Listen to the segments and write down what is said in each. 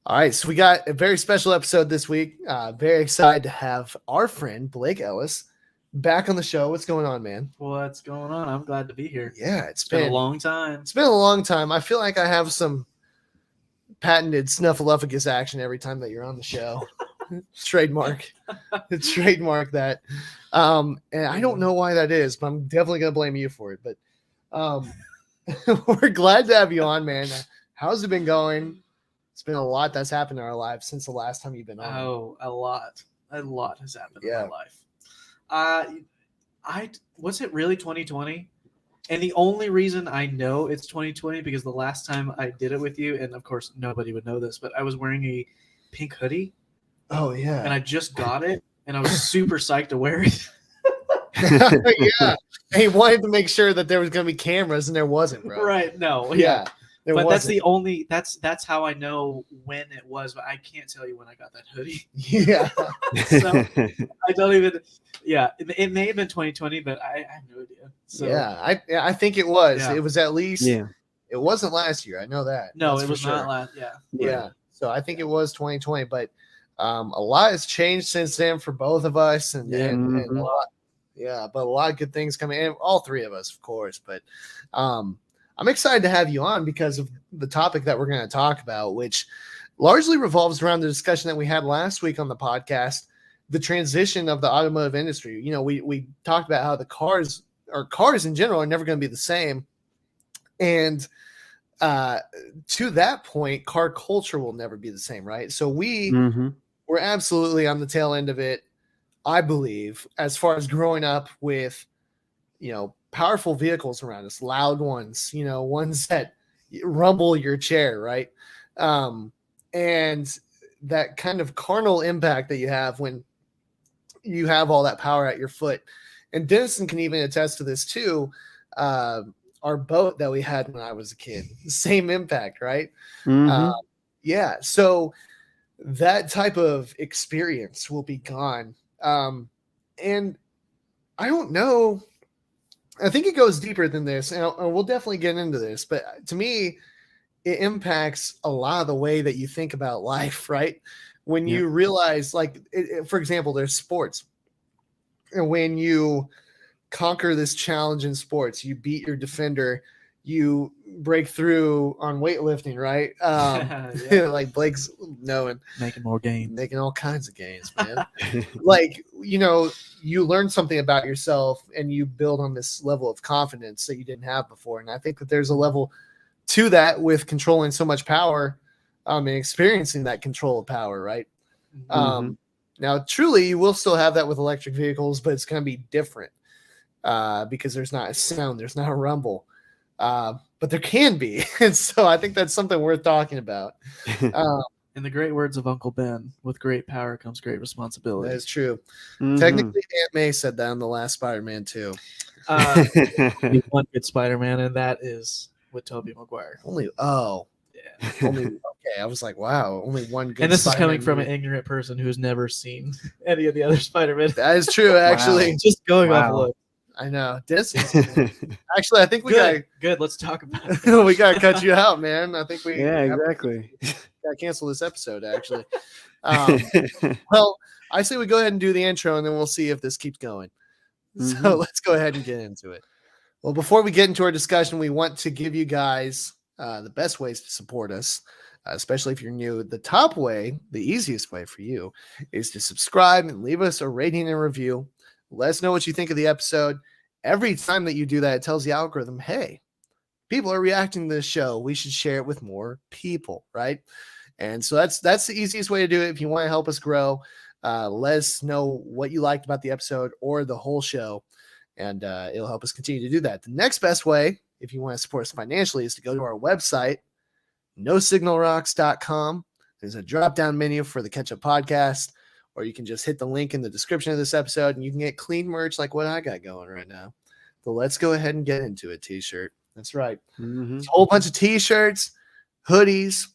All right, so we got a very special episode this week. Very excited to have our friend Blake Ellis back on the show. What's going on, man? What's going on? I'm glad to be here. Yeah, It's been a long time. It's been a long time. I feel like I have some patented snuffleupagus action every time that you're on the show. Trademark that. And I don't know why that is, but I'm definitely gonna blame you for it. But we're glad to have you on, man. How's it been going? It's been a lot that's happened in our lives since the last time you've been on. Oh, a lot has happened in my life. Was it really 2020? And the only reason I know it's 2020 because the last time I did it with you, and of course nobody would know this, but I was wearing a pink hoodie. Oh yeah, and I just got it, and I was super psyched to wear it. Yeah, and he wanted to make sure that there was going to be cameras, and there wasn't, bro. Right? No, yeah. But that's the only that's how I know when it was, but I can't tell you when I got that hoodie. Yeah. So I don't even. Yeah, it may have been 2020, but I have no idea. So yeah, I think it was. Yeah. It was at least. Yeah. It wasn't last year. I know that. No, That's it for was sure. not last. Yeah. Yeah. So I think it was 2020, but a lot has changed since then for both of us, and a lot. Yeah, but a lot of good things coming in. All three of us, of course. But I'm excited to have you on because of the topic that we're going to talk about, which largely revolves around the discussion that we had last week on the podcast, the transition of the automotive industry. You know, we talked about how the cars in general are never going to be the same. And to that point, car culture will never be the same, right? So we're absolutely on the tail end of it, I believe, as far as growing up with, powerful vehicles around us, loud ones, ones that rumble your chair, right? And that kind of carnal impact that you have when you have all that power at your foot. And Denison can even attest to this too. Our boat that we had when I was a kid, same impact, right? Yeah. So that type of experience will be gone. And I don't know. I think it goes deeper than this, and we'll definitely get into this. But to me, it impacts a lot of the way that you think about life, right? When you realize, for example, there's sports. And when you conquer this challenge in sports, you beat your defender, you break through on weightlifting, right? Like Blake's knowing, making more gains, making all kinds of gains, man. You learn something about yourself and you build on this level of confidence that you didn't have before. And I think that there's a level to that with controlling so much power and experiencing that control of power, right? Now, truly, you will still have that with electric vehicles, but it's going to be different because there's not a sound, there's not a rumble. But there can be. And so I think that's something worth talking about. In the great words of Uncle Ben, with great power comes great responsibility. That is true. Technically, Aunt May said that in the last Spider-Man too. One good Spider-Man, and that is with Tobey Maguire. Okay. I was like, wow, only one good. And this Spider-Man is coming from an ignorant person who's never seen any of the other Spider-Man. That is true, actually. Wow. Just going off a look. I know. Actually, I think we got good. Let's talk about it. We got to cut you out, man. I think we exactly got to cancel this episode, actually. Well, I say we go ahead and do the intro, and then we'll see if this keeps going. So let's go ahead and get into it. Well, before we get into our discussion, we want to give you guys the best ways to support us, especially if you're new. The top way, the easiest way for you, is to subscribe and leave us a rating and review. Let us know what you think of the episode. Every time that you do that, it tells the algorithm, hey, people are reacting to this show. We should share it with more people, right? And so that's the easiest way to do it. If you want to help us grow, let us know what you liked about the episode or the whole show, and it'll help us continue to do that. The next best way, if you want to support us financially, is to go to our website, nosignalrocks.com. There's a drop-down menu for the Catch Up Podcast, or you can just hit the link in the description of this episode, and you can get clean merch like what I got going right now. So let's go ahead and get into it. T-shirt. That's right. It's a whole bunch of T-shirts, hoodies,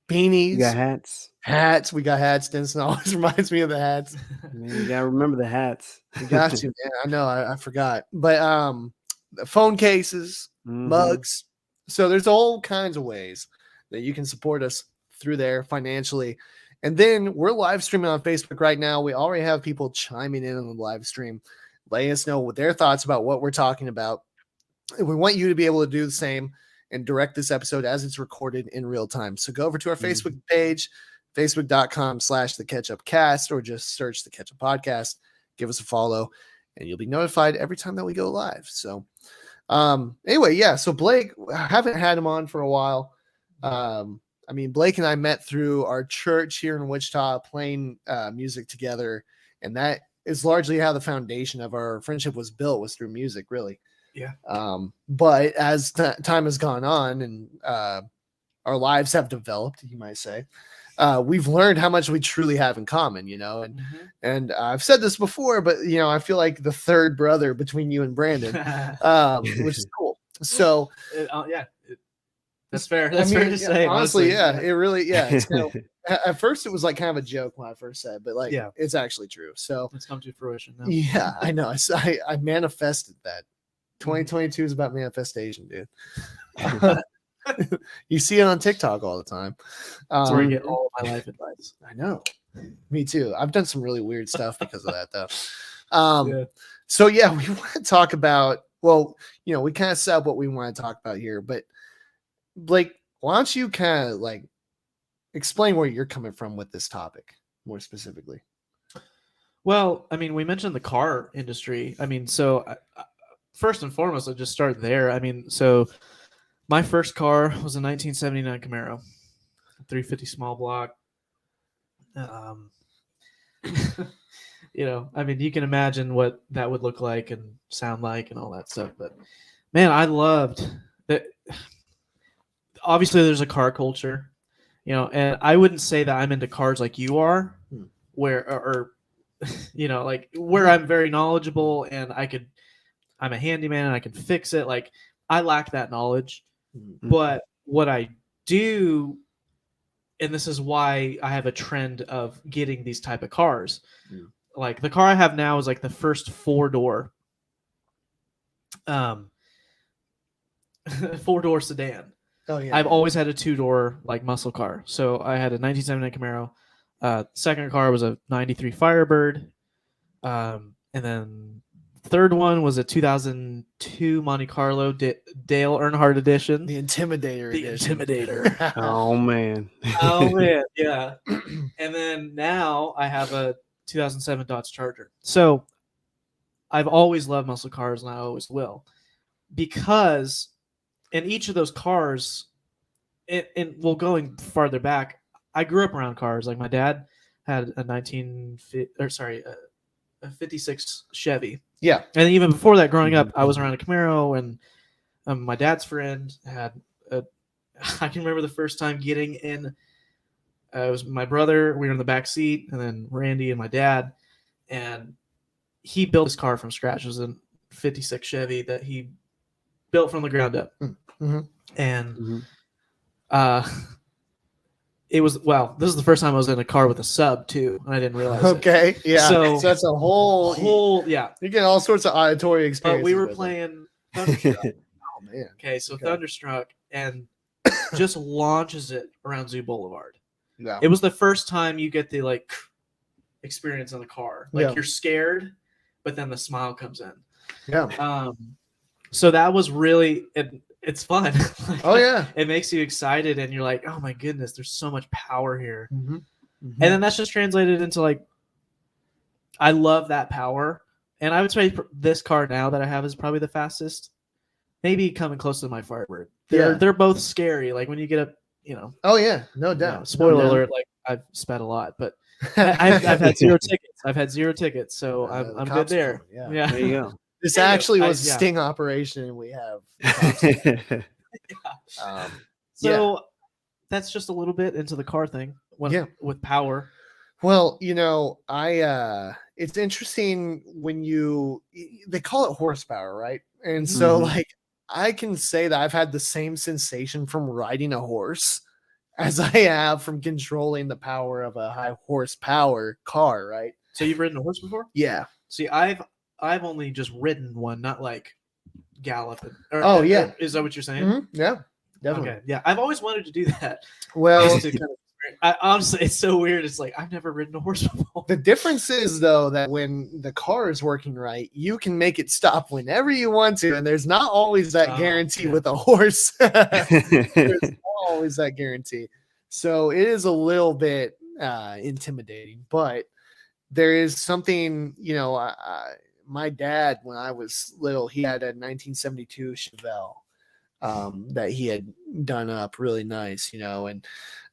beanies. You got hats. Hats. We got hats. Denison always reminds me of the hats. Man, you got to remember the hats. You got to, man. I know. I forgot. But phone cases, mugs. So there's all kinds of ways that you can support us through there financially. And then we're live streaming on Facebook right now. We already have people chiming in on the live stream, letting us know what their thoughts about what we're talking about. And we want you to be able to do the same and direct this episode as it's recorded in real time. So go over to our Facebook page, facebook.com/theketchupcast, or just search the Ketchup Podcast. Give us a follow and you'll be notified every time that we go live. So anyway, yeah. So Blake, I haven't had him on for a while. I mean, Blake and I met through our church here in Wichita playing music together. And that is largely how the foundation of our friendship was built, was through music, really. Yeah. But as time has gone on and our lives have developed, you might say, we've learned how much we truly have in common, you know, and I've said this before, but you know, I feel like the third brother between you and Brandon, which is cool. So that's fair. That's fair to say. Honestly, it really, it's kind of, at first it was like kind of a joke when I first said, but like, it's actually true. So it's come to fruition now. Yeah, I know. I manifested that. 2022 is about manifestation, dude. You see it on TikTok all the time. That's where I get all of my life advice. I know. Me too. I've done some really weird stuff because of that, though. So yeah, we want to talk about. Well, you know, we kind of set up what we want to talk about here, but Blake, why don't you kind of like explain where you're coming from with this topic more specifically? Well, I mean, we mentioned the car industry. I mean, so first and foremost, I'll just start there. I mean, so my first car was a 1979 Camaro, 350 small block. You know, I mean, you can imagine what that would look like and sound like and all that stuff. But man, I loved that. Obviously, there's a car culture, you know, and I wouldn't say that I'm into cars like you are, or you know, like where I'm very knowledgeable and I'm a handyman and I can fix it. Like I lack that knowledge, but what I do, and this is why I have a trend of getting these type of cars. Like the car I have now is like the first 4-door, 4-door sedan. Oh yeah. I've always had a 2-door like muscle car. So I had a 1979 Camaro. Second car was a 93 Firebird. And then third one was a 2002 Monte Carlo Dale Earnhardt edition. The Intimidator edition. Intimidator. Oh man. Oh man, yeah. And then now I have a 2007 Dodge Charger. So I've always loved muscle cars and I always will. Because in each of those cars, and well, going farther back, I grew up around cars. Like my dad had a 56 Chevy. Yeah. And even before that, growing up, I was around a Camaro, and my dad's friend had I can remember the first time getting in. It was my brother. We were in the back seat, and then Randy and my dad, and he built this car from scratch. It was a 56 Chevy that he built from the ground up. And it was, well, this is the first time I was in a car with a sub too, and I didn't realize it. Yeah. So that's a whole yeah. You get all sorts of auditory experiences. But we were playing Thunderstruck. Oh man. Okay, so Thunderstruck, and just launches it around Zoo Boulevard. Yeah. It was the first time you get the like experience in the car. Like you're scared, but then the smile comes in. Yeah. So that was really it's fun. Like, oh yeah. It makes you excited, and you're like, oh my goodness, there's so much power here. And then that's just translated into like, I love that power. And I would say this car now that I have is probably the fastest, maybe coming close to my Firebird. They're both scary. Like when you get up, you know. Oh yeah, no doubt. You know, spoiler alert! Like I've sped a lot, but I've had 0 tickets. I've had 0 tickets, so I'm good there. Yeah. There you go. This actually was a sting operation. We have. So that's just a little bit into the car thing. With power. Well, you know, it's interesting when they call it horsepower, right? And so like I can say that I've had the same sensation from riding a horse as I have from controlling the power of a high horsepower car, right? So you've ridden a horse before? Yeah. See, I've only just ridden one, not like galloping. Yeah. Is that what you're saying? Yeah, definitely. Okay. Yeah, I've always wanted to do that. Well, to kind of Honestly, it's so weird. It's like I've never ridden a horse before. The difference is though that when the car is working right, you can make it stop whenever you want to, and there's not always that guarantee with a horse. There's not always that guarantee, so it is a little bit intimidating. But there is something, my dad, when I was little, he had a 1972 Chevelle that he had done up really nice, and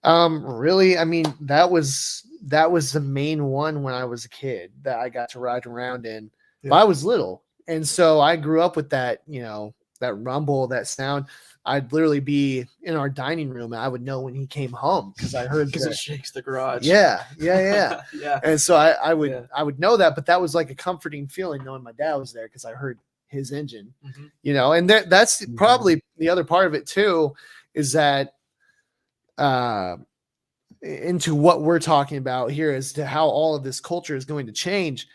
really, I mean, that was the main one when I was a kid that I got to ride around in. Yeah. But I was little, and so I grew up with that, that rumble, that sound. I'd literally be in our dining room, and I would know when he came home because I heard because it shakes the garage. Yeah. Yeah. And so I would know that, but that was like a comforting feeling knowing my dad was there because I heard his engine, and that's probably the other part of it too, is that into what we're talking about here as to how all of this culture is going to change,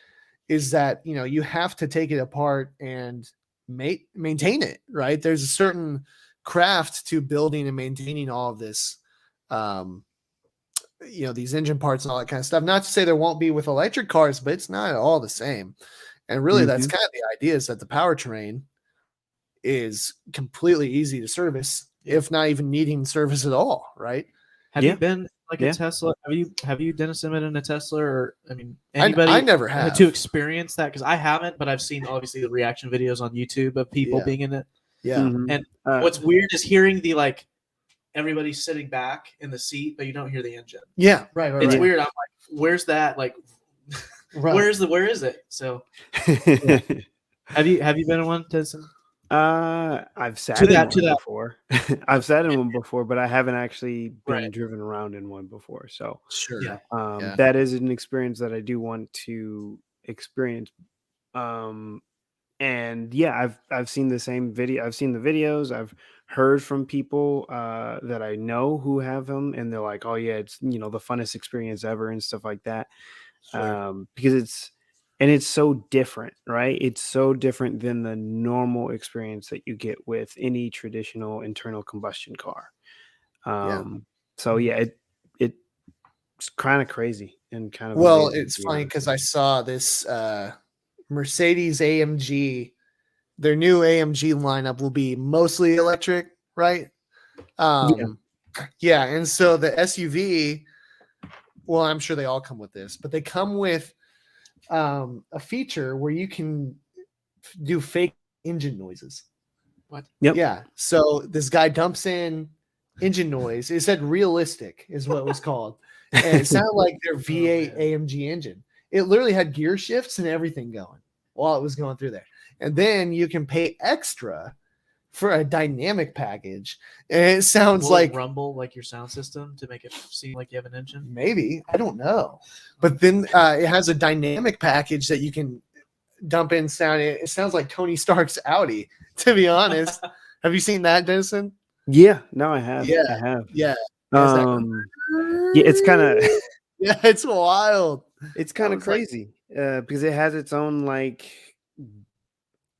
is that you have to take it apart and maintain it, right? There's a certain craft to building and maintaining all of this, these engine parts and all that kind of stuff. Not to say there won't be with electric cars, but it's not at all the same. And really, that's kind of the idea, is that the powertrain is completely easy to service, if not even needing service at all, right? Have you been a Tesla? Have you Denison been in a Tesla, or anybody? I never have to experience that, because I haven't, but I've seen obviously the reaction videos on YouTube of people being in it. Yeah. And what's weird is hearing the everybody sitting back in the seat, but you don't hear the engine. Yeah, right. It's weird. I'm like, where's that? Like, right. where is it? So, have you been in one, Denison? I've sat in one before. I've sat in one before, but I haven't actually been driven around in one before. So sure, that is an experience that I do want to experience. And I've seen the same video. I've seen the videos. I've heard from people that I know who have them, and they're like, "Oh yeah, it's the funnest experience ever," and stuff like that. Sure. Because it's so different, right? It's so different than the normal experience that you get with any traditional internal combustion car. So it's kind of crazy and kind of it's funny because I saw this Mercedes AMG. Their new AMG lineup will be mostly electric, right? And so the SUV, well, I'm sure they all come with this, but they come with a feature where you can do fake engine noises. What? Yep. Yeah. So this guy dumps in engine noise. It said realistic is what it was called. And it sounded like their V8 AMG engine. It literally had gear shifts and everything going while it was going through there. And then you can pay extra for a dynamic package. And it sounds like rumble like your sound system to make it seem like you have an engine. Maybe. I don't know. But then it has a dynamic package that you can dump in sound. It sounds like Tony Stark's Audi, to be honest. Have you seen that, Denison? Yeah. No, I have. Yeah. I have. Yeah. It's kind of yeah, it's wild. It's kind of crazy because it has its own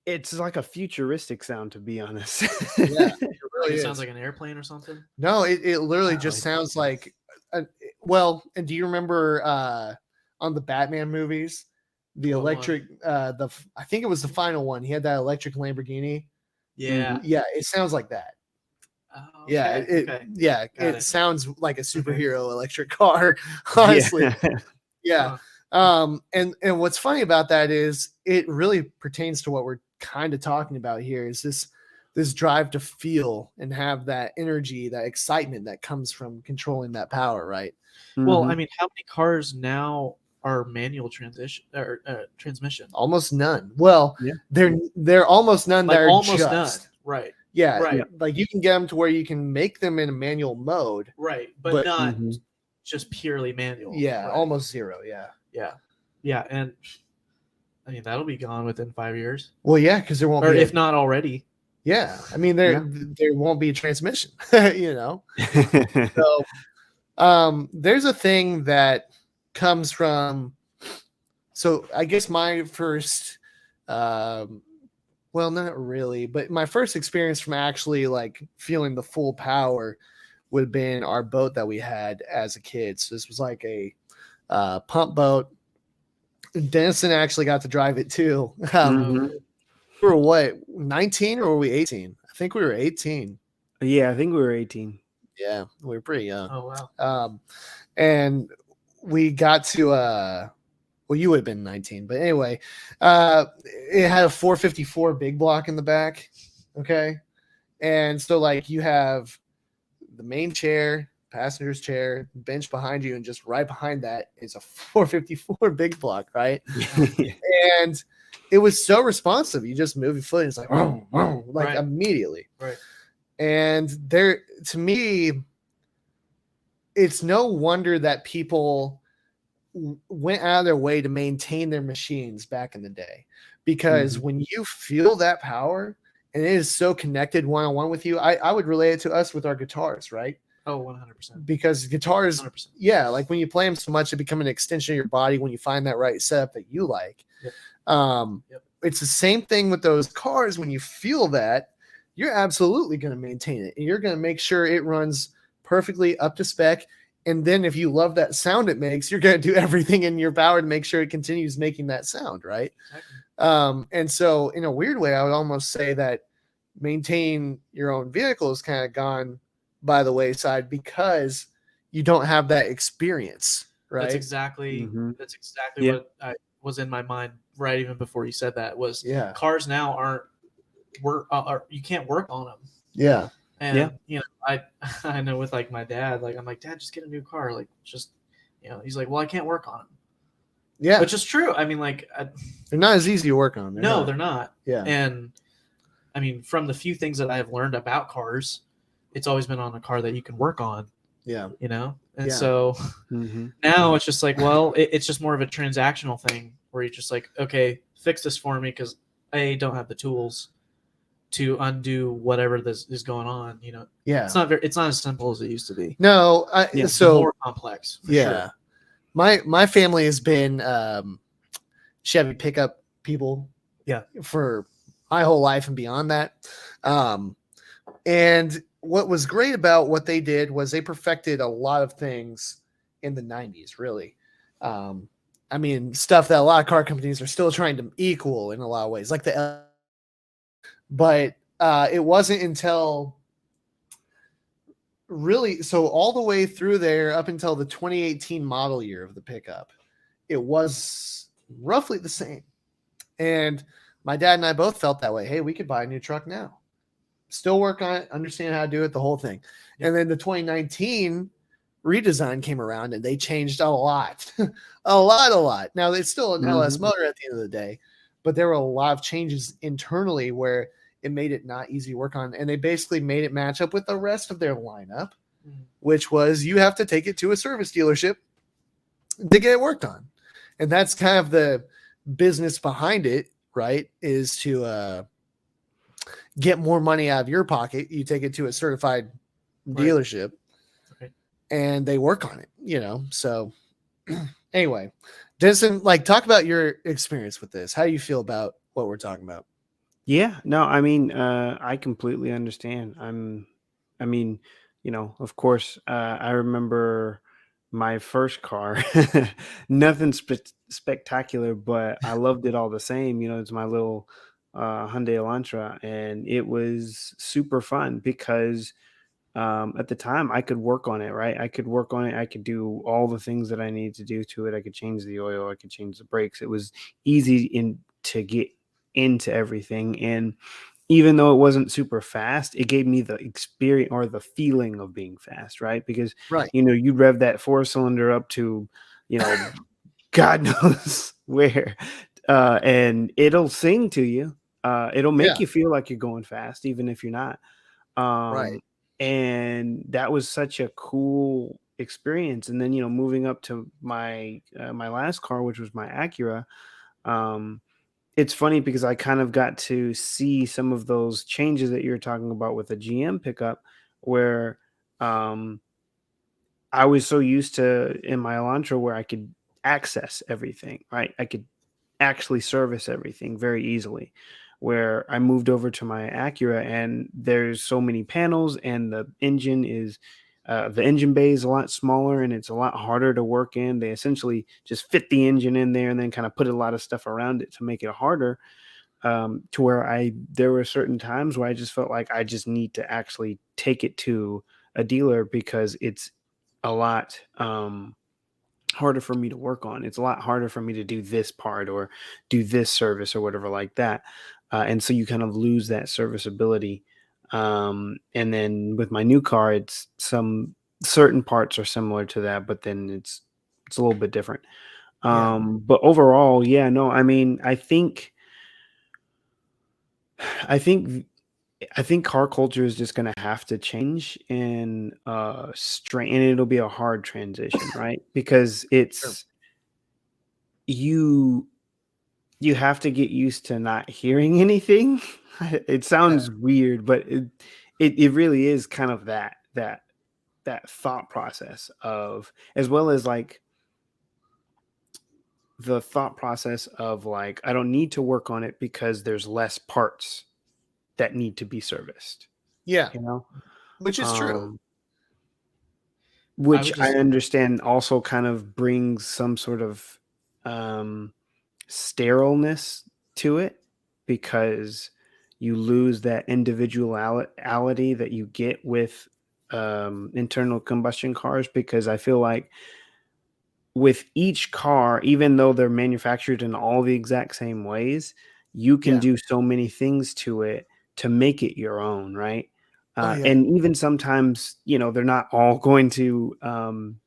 it's like a futuristic sound, to be honest. Yeah, it really sounds like an airplane or something. No, it literally just sounds like and do you remember on the Batman movies, the electric I think it was the final one, he had that electric Lamborghini. Yeah. Yeah, it sounds like that. Oh, okay. It sounds like a superhero electric car, honestly. Yeah. And what's funny about that is it really pertains to what we're kind of talking about here, is this drive to feel and have that energy, that excitement that comes from controlling that power, right? Well, I mean, how many cars now are manual transmission? Almost none. Well, they're almost none. They're almost just none. Right. Yeah, right. Like you can get them to where you can make them in a manual mode, right? But not just purely manual. Yeah, almost zero. Yeah, and I mean that'll be gone within 5 years. Well, yeah, because there won't, or if not already. Yeah, I mean there won't be a transmission. So, there's a thing that comes from. So I guess my first. Well, not really, but my first experience from actually like feeling the full power would have been our boat that we had as a kid. So this was like a pump boat. Denison actually got to drive it too. Mhm. We were what, 19 or were we 18? I think we were 18. Yeah, I think we were 18. Yeah, we were pretty young. Oh wow. And we got to well, you would have been 19, but anyway, it had a 454 big block in the back. Okay. And so like you have the main chair, passenger's chair, bench behind you, and just right behind that is a 454 big block, right? And it was so responsive. You just move your foot and it's like, like Right. immediately. Right. And there, to me, it's no wonder that people went out of their way to maintain their machines back in the day, because when you feel that power and it is so connected one-on-one with you, I would relate it to us with our guitars, right? Oh, 100%. Because guitars, 100%. yeah, like when you play them so much, it become an extension of your body when you find that right setup that you like. Yep. Yep. It's the same thing with those cars. When you feel that, you're absolutely going to maintain it, and you're going to make sure it runs perfectly up to spec. And then if you love that sound it makes, you're going to do everything in your power to make sure it continues making that sound, right? Exactly. And so in a weird way, I would almost say that maintain your own vehicle has kind of gone by the wayside because you don't have that experience, right? That's exactly what I was in my mind right even before you said that. Was cars now aren't you can't work on them. Yeah. And you know, I know with like my dad, like I'm like, Dad, just get a new car, like just, you know, he's like, well, I can't work on them. Yeah, which is true. I mean, like they're not as easy to work on. They're not. Yeah. And I mean, from the few things that I have learned about cars, it's always been on a car that you can work on. Yeah. You know? And so now it's just like, well, it's just more of a transactional thing where you're just like, okay, fix this for me because I don't have the tools to undo whatever this is going on. You know? Yeah. It's not as simple as it used to be. No. So more complex. Yeah. Sure. My family has been Chevy pickup people. Yeah. For my whole life and beyond that. And what was great about what they did was they perfected a lot of things in the 90s, really. I mean, stuff that a lot of car companies are still trying to equal in a lot of ways, like but it wasn't until really, so all the way through there up until the 2018 model year of the pickup, it was roughly the same. And my dad and I both felt that way. Hey, we could buy a new truck now. Still work on it, understand how to do it, the whole thing. Yep. And then the 2019 redesign came around and they changed a lot. a lot. Now, it's still an LS motor at the end of the day, but there were a lot of changes internally where it made it not easy to work on. And they basically made it match up with the rest of their lineup, which was you have to take it to a service dealership to get it worked on. And that's kind of the business behind it, right? Is to get more money out of your pocket. You take it to a certified dealership and they work on it, you know? So anyway, Denison, like, talk about your experience with this. How do you feel about what we're talking about? Yeah, no, I mean, I completely understand. I mean, you know, of course, I remember my first car, nothing spectacular, but I loved it all the same. You know, it's my little Hyundai Elantra, and it was super fun because at the time I could work on it, right? I could work on it. I could do all the things that I needed to do to it. I could change the oil. I could change the brakes. It was easy to get into everything. And even though it wasn't super fast, it gave me the experience or the feeling of being fast, right? Because, you know, you rev that 4-cylinder up to, you know, God knows where, and it'll sing to you. It'll make you feel like you're going fast, even if you're not. And that was such a cool experience. And then, you know, moving up to my my last car, which was my Acura, it's funny because I kind of got to see some of those changes that you're talking about with a GM pickup, where I was so used to in my Elantra where I could access everything, right? I could actually service everything very easily. Where I moved over to my Acura and there's so many panels and the engine is The engine bay is a lot smaller and it's a lot harder to work in. They essentially just fit the engine in there and then kind of put a lot of stuff around it to make it harder. To where there were certain times where I just felt like I just need to actually take it to a dealer because it's a lot harder for me to work on. It's a lot harder for me to do this part or do this service or whatever like that. And so you kind of lose that serviceability. And then with my new car, it's some certain parts are similar to that, but then it's a little bit different. But overall, yeah, no, I mean, I think car culture is just going to have to change and and it'll be a hard transition, right? Because it's you have to get used to not hearing anything. It sounds weird, but it really is kind of that thought process of, as well as like the thought process of like, I don't need to work on it because there's less parts that need to be serviced. Yeah. You know, which is true. Which I understand also kind of brings some sort of sterileness to it, because you lose that individuality that you get with internal combustion cars, because I feel like with each car, even though they're manufactured in all the exact same ways, you can do so many things to it to make it your own, right? And even sometimes, you know, they're not all going to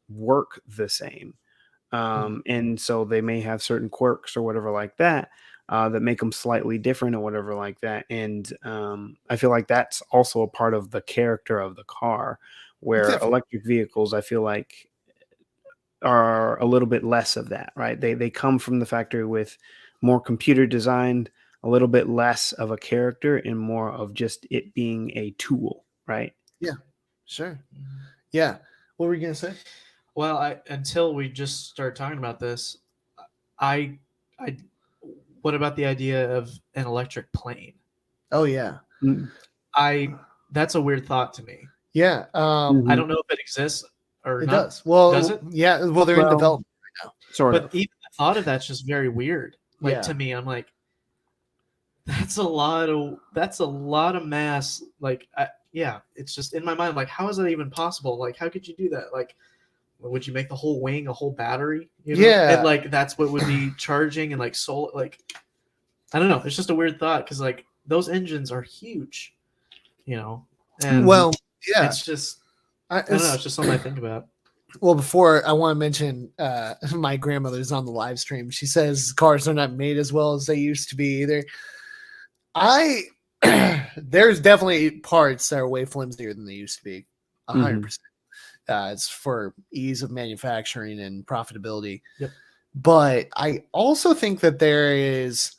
work the same. And so they may have certain quirks or whatever like that that make them slightly different or whatever like that. And I feel like that's also a part of the character of the car, where electric vehicles, I feel like, are a little bit less of that, right? They come from the factory with more computer designed, a little bit less of a character and more of just it being a tool, right? Yeah, sure. Yeah. What were you gonna say? Well, until we just started talking about this, what about the idea of an electric plane? Oh yeah. That's a weird thought to me. Yeah. I don't know if it exists or it not. Does. Well, does it? Yeah. Well, they're in development right now. Sort of. But even the thought of that's just very weird. Like to me, I'm like, that's a lot of mass. Like, it's just in my mind. Like, how is that even possible? Like, how could you do that? Like, would you make the whole wing a whole battery? You know? Yeah. And like, that's what would be charging and like solar. Like, I don't know. It's just a weird thought because like those engines are huge, you know. And it's just I don't know. It's just something I think about. Well, before I want to mention my grandmother's on the live stream. She says cars are not made as well as they used to be either. There's definitely parts that are way flimsier than they used to be. 100%. It's for ease of manufacturing and profitability. Yep. But I also think that there is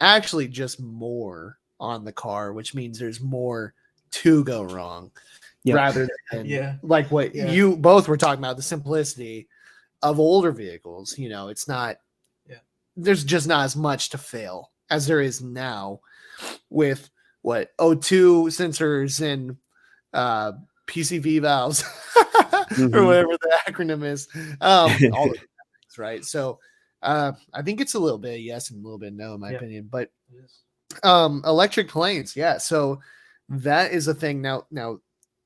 actually just more on the car, which means there's more to go wrong. Rather than like what you both were talking about, the simplicity of older vehicles. You know, it's not, there's just not as much to fail as there is now with what O2 sensors and PCV valves or whatever the acronym is. All those things, right? So I think it's a little bit yes and a little bit no in my opinion, but electric planes. Yeah. So that is a thing now.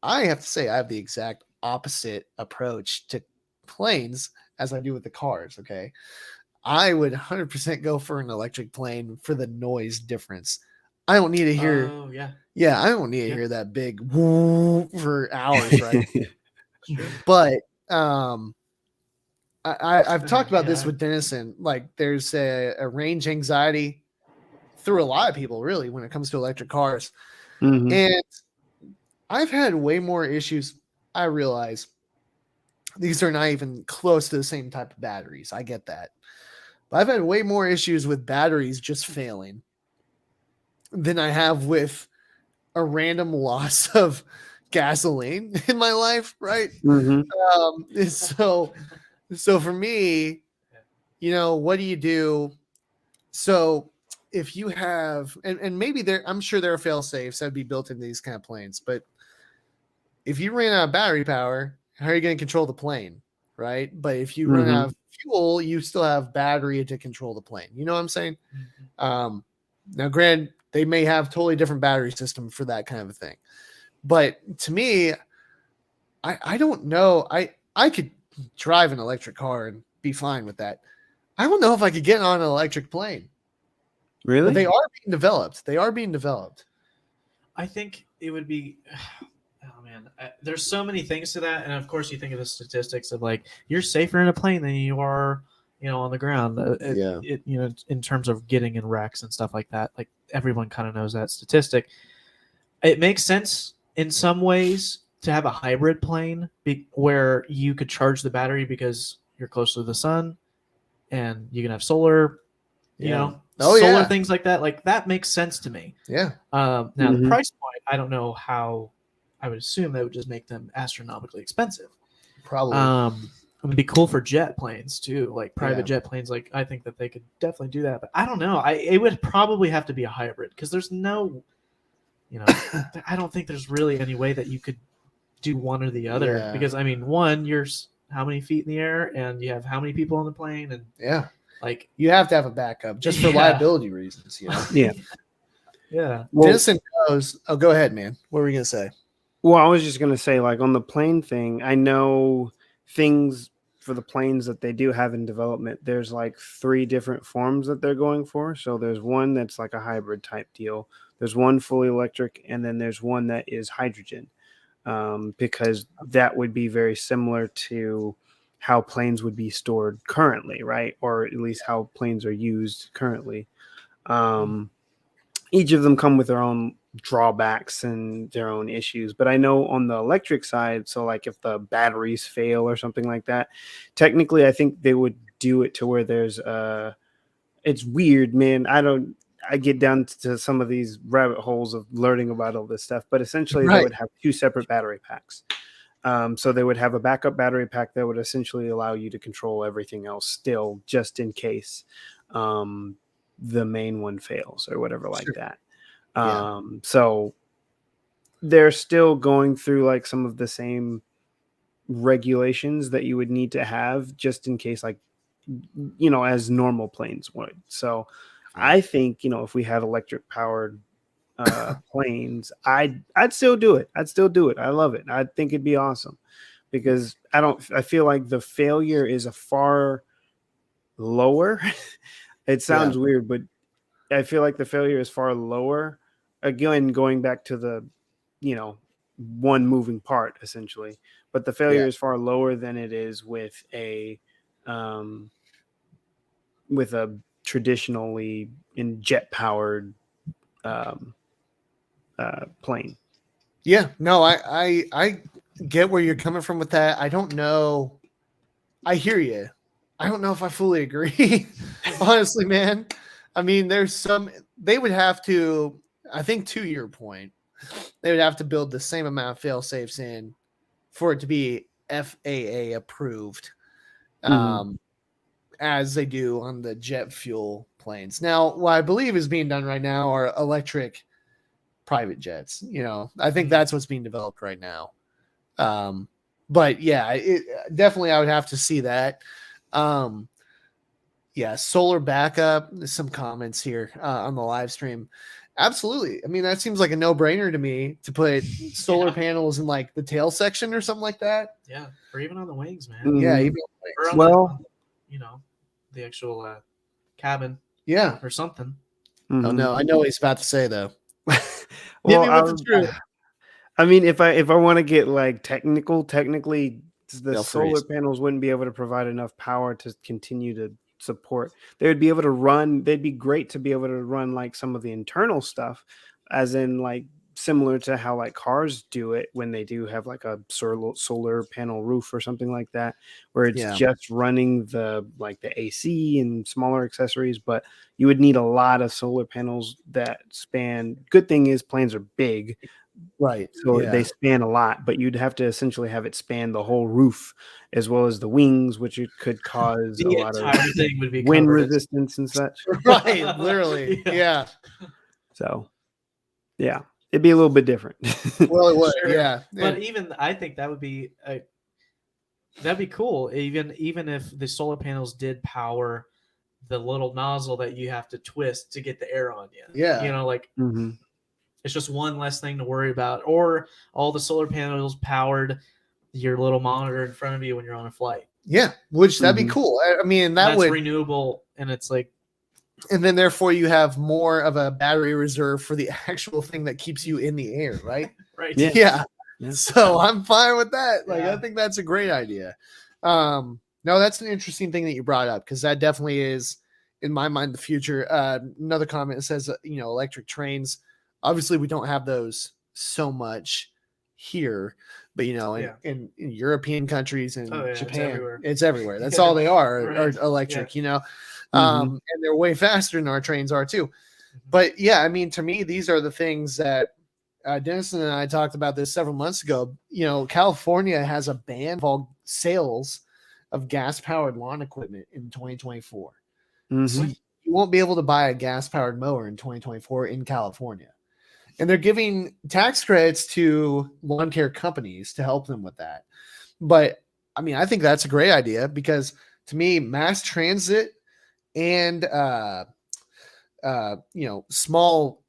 I have to say I have the exact opposite approach to planes as I do with the cars. Okay. I would 100% go for an electric plane for the noise difference. I don't need to hear. I don't need to hear that big woo for hours, right? But I've talked about this with Dennison. Like, there's a range anxiety through a lot of people, really, when it comes to electric cars. And I've had way more issues. I realize these are not even close to the same type of batteries. I get that. But I've had way more issues with batteries just failing than I have with a random loss of gasoline in my life, right? So for me, you know, what do you do? So if you have, and maybe I'm sure there are fail safes that'd be built into these kind of planes, but if you ran out of battery power, how are you going to control the plane? Right. But if you run out of fuel, you still have battery to control the plane. You know what I'm saying? Now, granted, they may have totally different battery system for that kind of a thing. But to me, I don't know. I could drive an electric car and be fine with that. I don't know if I could get on an electric plane. Really? But they are being developed. They are being developed. I think it would be. Oh man, there's so many things to that, and of course, you think of the statistics of like you're safer in a plane than you are, on the ground. In terms of getting in wrecks and stuff like that. Like everyone kind of knows that statistic. It makes sense in some ways to have a hybrid plane where you could charge the battery because you're close to the sun, and you can have solar. Solar things like that. Like that makes sense to me. Yeah. Now the price point, I don't know how. I would assume that would just make them astronomically expensive. Probably. It would be cool for jet planes too, like private jet planes. Like I think that they could definitely do that, but I don't know. It would probably have to be a hybrid because there's no, I don't think there's really any way that you could do one or the other. Yeah. Because I mean, one, you're how many feet in the air, and you have how many people on the plane, and like you have to have a backup just for liability reasons. Yeah. Yeah. Well, Denison knows. Oh, go ahead, man. What were we gonna say? Well, I was just going to say, like, on the plane thing, I know things for the planes that they do have in development. There's like 3 different forms that they're going for. So there's one that's like a hybrid type deal. There's one fully electric, and then there's one that is hydrogen, because that would be very similar to how planes would be stored currently, right? Or at least how planes are used currently. Each of them come with their own drawbacks and their own issues, but I know on the electric side, so like if the batteries fail or something like that, technically I think they would do it to where there's it's weird, man. I get down to some of these rabbit holes of learning about all this stuff, but essentially they would have 2 separate battery packs. So they would have a backup battery pack that would essentially allow you to control everything else still, just in case the main one fails or whatever like that. So they're still going through like some of the same regulations that you would need to have just in case, like, as normal planes would. So I think, if we had electric powered planes, I'd still do it. I love it. I think it'd be awesome because I feel like the failure is a far lower. It sounds weird, but I feel like the failure is far lower. Again, going back to the, one moving part essentially, but the failure is far lower than it is with a traditionally in jet powered plane. Yeah, no, I get where you're coming from with that. I don't know. I hear you. I don't know if I fully agree, honestly, man. I mean, they would have to, I think to your point, they would have to build the same amount of fail safes in for it to be FAA approved, as they do on the jet fuel planes. Now, what I believe is being done right now are electric private jets. I think that's what's being developed right now. But yeah, definitely I would have to see that. Solar backup. There's some comments here on the live stream. Absolutely. I mean, that seems like a no-brainer to me to put solar panels in like the tail section or something like that. Yeah, or even on the wings, man. Yeah, even the actual cabin. Yeah, or something. Oh no, I know what he's about to say though. I mean, if I want to get like technically the solar panels wouldn't be able to provide enough power to continue to support. They would be able to run. They'd be great to be able to run like some of the internal stuff, as in like similar to how like cars do it when they do have like a solar panel roof or something like that, where it's just running the AC and smaller accessories. But you would need a lot of solar panels that span. Good thing is planes are big. Right. So they span a lot, but you'd have to essentially have it span the whole roof as well as the wings, which it could cause a lot of thing would be wind resistance and such. Right. Literally. Yeah. So, yeah. it'd be a little bit different. Well, it would, Sure. yeah. But And- even I think that would be that'd be cool. Even if the solar panels did power the little nozzle that you have to twist to get the air on you. Yeah. You know, like Mhm. it's just one less thing to worry about. Or all the solar panels powered your little monitor in front of you when you're on a flight. yeah, which that'd be Mhm. cool. I mean, that That's would, renewable, and it's like and then therefore you have more of a battery reserve for the actual thing that keeps you in the air, right? right. Yeah. Yeah. Yeah. So I'm fine with that. Like, Yeah. I think that's a great idea. No, that's an interesting thing that you brought up, because that definitely is, in my mind, the future. Another comment says, electric trains. Obviously, we don't have those so much here, but in European countries and Oh, yeah, it's Japan, everywhere. it's everywhere. That's Yeah. all they are Right. electric. Mhm. And they're way faster than our trains are too. Mhm. But yeah, I mean, to me, these are the things that Denison and I talked about this several months ago. California has a ban of all sales of gas-powered lawn equipment in 2024. Mhm. So you won't be able to buy a gas-powered mower in 2024 in California. And they're giving tax credits to lawn care companies to help them with that. But I mean, I think that's a great idea, because to me, mass transit and small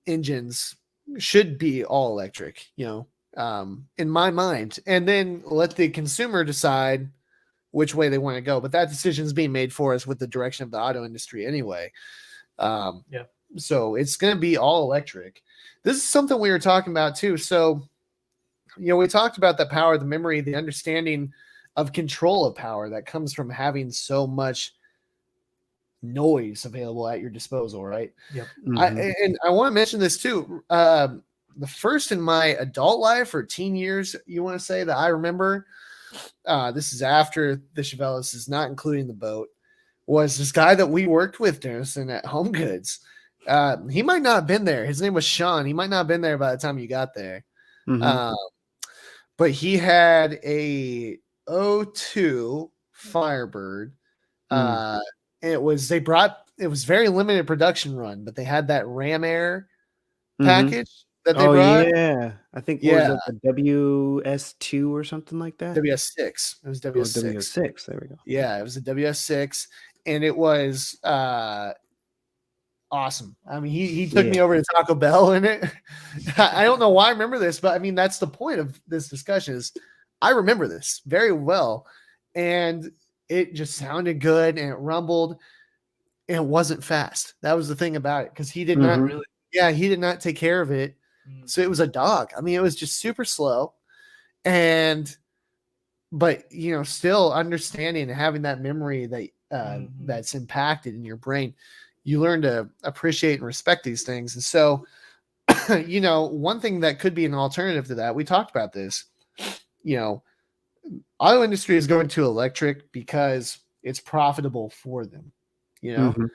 engines should be all electric, in my mind, and then let the consumer decide which way they want to go. But that decision is being made for us with the direction of the auto industry anyway. Yeah. So it's going to be all electric. This is something we were talking about too. So, we talked about the power, the memory, the understanding of control of power that comes from having so much noise available at your disposal, right? Yep. Mhm. And I want to mention this too. The first in my adult life or teen years, you want to say, that I remember, this is after the Chevellis, is not including the boat, was this guy that we worked with, Dennison, at Home Goods. He might not have been there. His name was Sean. He might not have been there by the time you got there. Mhm. But he had a O2 Firebird. Mm. It was very limited production run, but they had that Ram Air Mhm. package that they Oh brought. yeah, I think what was that, the WS2 or something like that? WS6. It was Oh, WS6. WS6. There we go. Yeah, it was a WS6, and it was awesome. I mean, he took me Yeah. over to Taco Bell in it. I don't know why I remember this, but I mean, that's the point of this discussion, is I remember this very well, and it just sounded good, and it rumbled, and it wasn't fast. That was the thing about it, because he did not Mhm. Really. he did not take care of it. Mm. So it was a dog. I mean, it was just super slow, but still understanding and having that memory that Mhm. that's impacted in your brain, you learn to appreciate and respect these things. And so, one thing that could be an alternative to that, we talked about this, auto industry is going to electric because it's profitable for them. Mhm.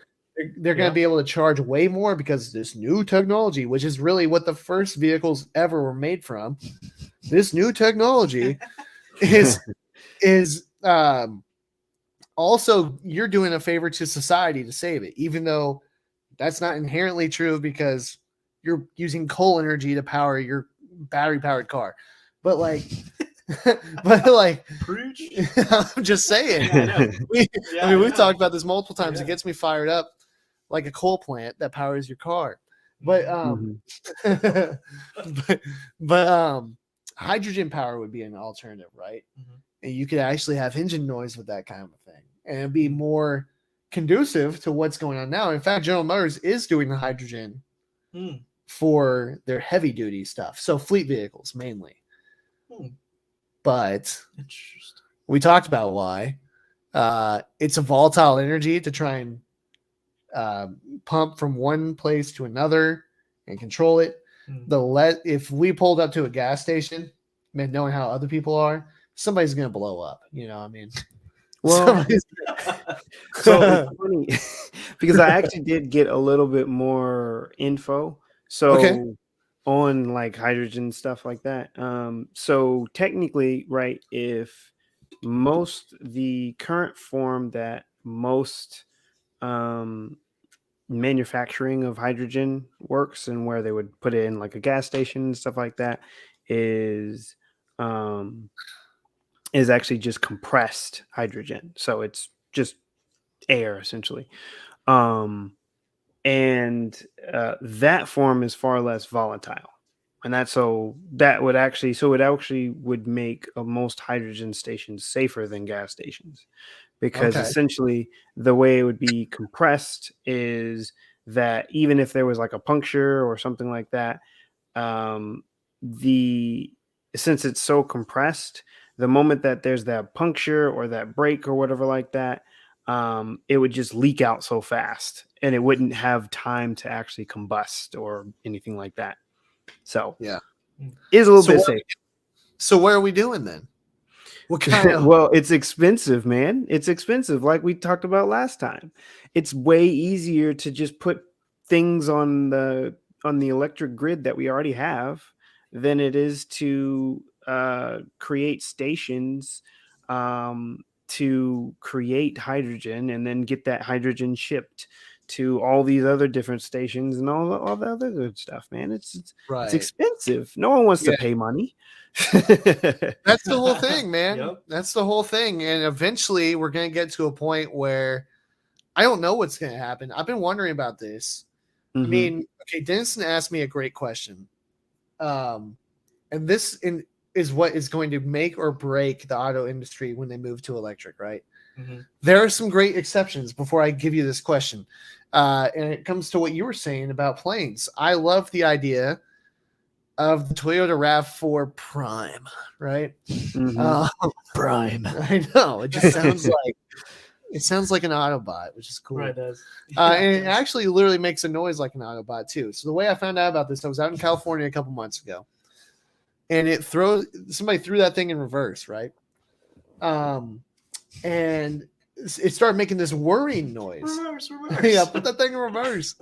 They're going Yeah. to be able to charge way more because this new technology, which is really what the first vehicles ever were made from. This new technology is also, you're doing a favor to society to save it, even though that's not inherently true, because you're using coal energy to power your battery powered car. But Preach. I'm just saying. Yeah, I know. We, Yeah, I mean, I we've know. talked about this multiple times. Yeah. It gets me fired up, like a coal plant that powers your car. But Mhm. but hydrogen power would be an alternative, right? Mhm. And you could actually have engine noise with that kind of a thing, and it'd be more conducive to what's going on now. In fact, General Motors is doing the hydrogen Mm. for their heavy duty stuff, so fleet vehicles mainly. Hmm. But Interesting. we talked about why. It's a volatile energy to try and pump from one place to another and control it. Mm. If we pulled up to a gas station, man, knowing how other people are, somebody's gonna blow up. I mean, Well, somebody's- so it's funny because I actually did get a little bit more info. So Okay. on like hydrogen stuff like that. So technically, right, if the current form that most manufacturing of hydrogen works and where they would put it in like a gas station and stuff like that is actually just compressed hydrogen. So it's just air essentially. And that form is far less volatile. And it actually would make most hydrogen stations safer than gas stations, because essentially the way it would be compressed is that even if there was like a puncture or something like that, since it's so compressed, the moment that there's that puncture or that break or whatever like that, it would just leak out so fast and it wouldn't have time to actually combust or anything like that. So yeah, it's a little bit safe. So what are we doing then? What kind of? Well, it's expensive, man. It's expensive. Like we talked about last time, it's way easier to just put things on the electric grid that we already have than it is to create stations to create hydrogen and then get that hydrogen shipped to all these other different stations and all the other good stuff, man. It's expensive. No one wants to pay money. That's the whole thing, man. Yep. That's the whole thing. And eventually we're going to get to a point where I don't know what's going to happen. I've been wondering about this. I mean, okay, Denison asked me a great question. And this is what is going to make or break the auto industry when they move to electric, right? There are some great exceptions before I give you this question. And it comes to what you were saying about planes. I love the idea of the Toyota RAV4 Prime, right? Prime. I know. It just sounds like an Autobot, which is cool. Right, it does. And it actually literally makes a noise like an Autobot too. So the way I found out about this, I was out in California a couple months ago, and somebody threw that thing in reverse, right? And it started making this whirring noise. Reverse. Yeah, put that thing in reverse.